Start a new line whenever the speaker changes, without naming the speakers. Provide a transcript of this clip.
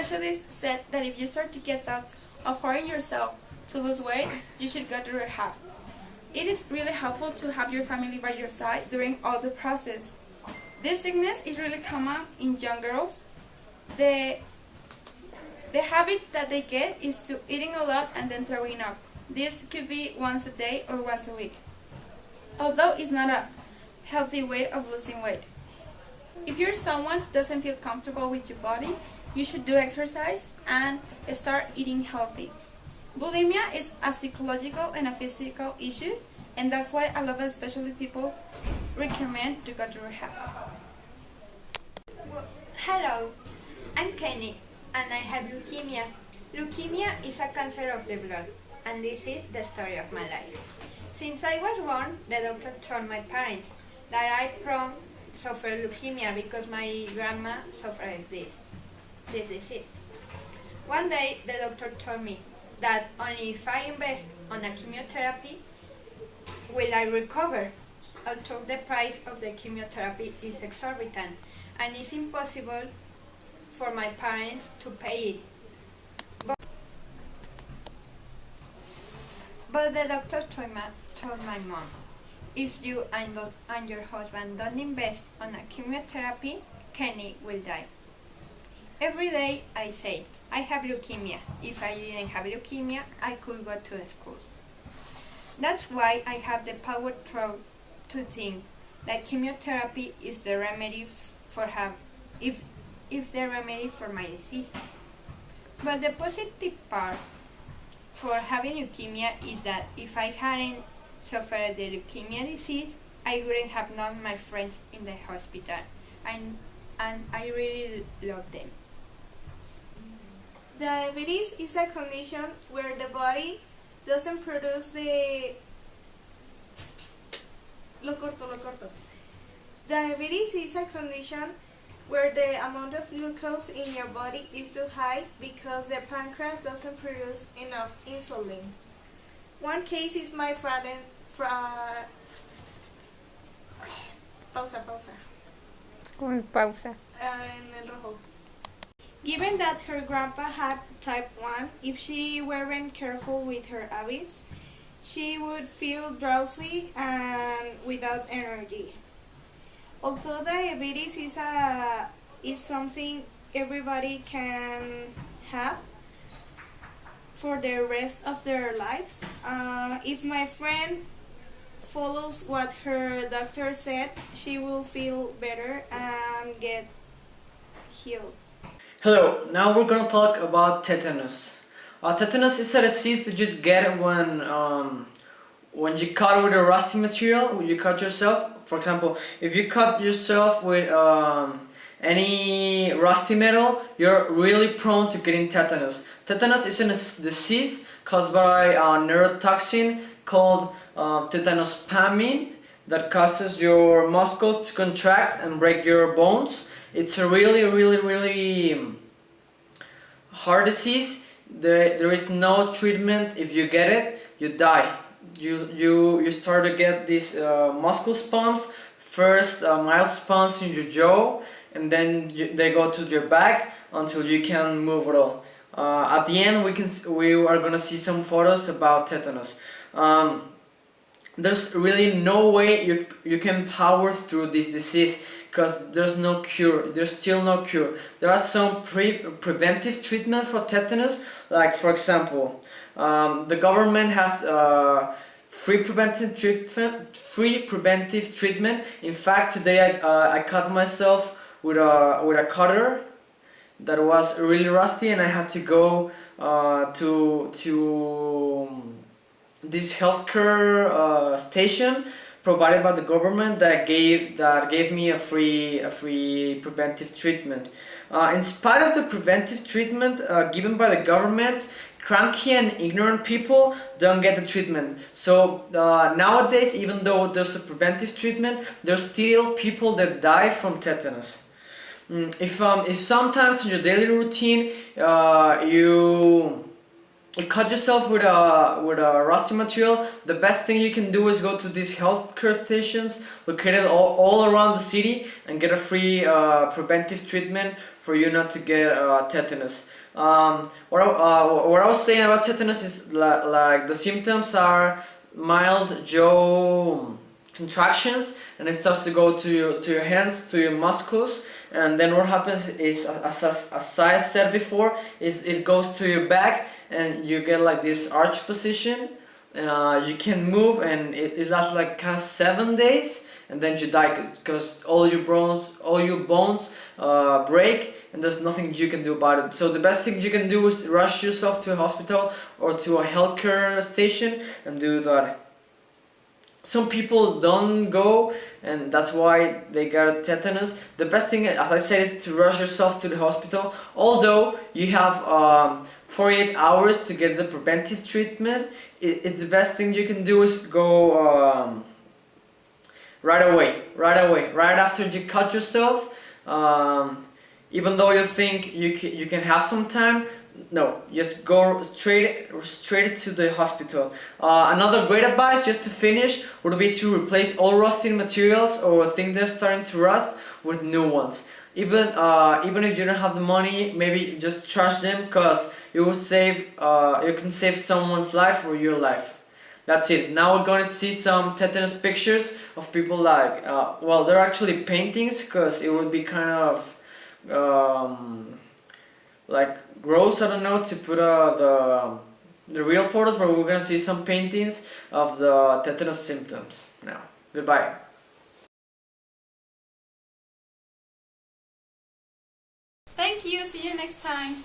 specialist said that if you start to get thoughts of hurting yourself to lose weight, you should go to rehab. It is really helpful to have your family by your side during all the process. This sickness is really common in young girls. The habit that they get is to eating a lot and then throwing up. This could be once a day or once a week, although it's not a healthy way of losing weight. If you're someone who doesn't feel comfortable with your body, you should do exercise and start eating healthy. Bulimia is a psychological and a physical issue, and that's why a lot of especially people recommend to go to rehab.
Hello, I'm Kenny and I have leukemia. Leukemia is a cancer of the blood, and this is the story of my life. Since I was born, the doctor told my parents that I probably suffer leukemia because my grandma suffered this disease. One day, the doctor told me that only if I invest on a chemotherapy will I recover, although the price of the chemotherapy is exorbitant and it's impossible for my parents to pay it. But the doctor told my mom, if you and your husband don't invest on a chemotherapy, Kenny will die. Every day I say, I have leukemia. If I didn't have leukemia, I could go to school. That's why I have the power to think that chemotherapy is the remedy if the remedy for my disease. But the positive part for having leukemia is that if I hadn't suffered the leukemia disease, I wouldn't have known my friends in the hospital, and I really love them.
Diabetes is a condition where the body doesn't produce the... Lo corto. Diabetes is a condition where the amount of glucose in your body is too high because the pancreas doesn't produce enough insulin. One case is my father. Pausa. En el rojo. Given that her grandpa had type 1, if she weren't careful with her habits, she would feel drowsy and without energy. Although diabetes is something everybody can have for the rest of their lives, if my friend follows what her doctor said, she will feel better and get healed.
Hello, now we're gonna talk about tetanus. Tetanus is a disease that you get when you cut with a rusty material, when you cut yourself. For example, if you cut yourself with any rusty metal, you're really prone to getting tetanus. Tetanus is a disease caused by a neurotoxin called tetanospamine that causes your muscles to contract and break your bones. It's a really hard disease. There is no treatment. If you get it, you die. You start to get these muscle spasms. First mild spasms in your jaw, and then they go to your back until you can move at all. At the end, we are gonna see some photos about tetanus. There's really no way you can power through this disease because there's no cure. There's still no cure. There are some preventive treatment for tetanus, like for example, the government has free preventive treatment. In fact, today I cut myself with a cutter that was really rusty, and I had to go to this healthcare station provided by the government that gave me a free preventive treatment. In spite of the preventive treatment given by the government, cranky and ignorant people don't get the treatment. So nowadays, even though there's a preventive treatment, there's still people that die from tetanus. If sometimes in your daily routine you cut yourself with a rusty material, the best thing you can do is go to these healthcare stations located all around the city and get a free preventive treatment for you not to get tetanus. What I was saying about tetanus is like the symptoms are mild jaw contractions, and it starts to go to your hands, to your muscles, and then what happens is, as I said before, is it goes to your back and you get like this arch position. You can move, and it lasts like kind of 7 days, and then you die because all your bones break, and there's nothing you can do about it. So the best thing you can do is rush yourself to a hospital or to a healthcare station and do that. Some people don't go, and that's why they got tetanus. The best thing, as I said, is to rush yourself to the hospital. Although you have 48 hours to get the preventive treatment, it's the best thing you can do is go right away, right after you cut yourself. Even though you think you can have some time, no, just go straight to the hospital. Another great advice, just to finish, would be to replace all rusting materials or things that are starting to rust with new ones. Even if you don't have the money, maybe just trash them, because you can save someone's life or your life. That's it. Now we're going to see some tetanus pictures of people like, well, they're actually paintings, because it would be kind of like gross, I don't know, to put the real photos, but we're gonna see some paintings of the tetanus symptoms now. Goodbye.
Thank you. See you next time.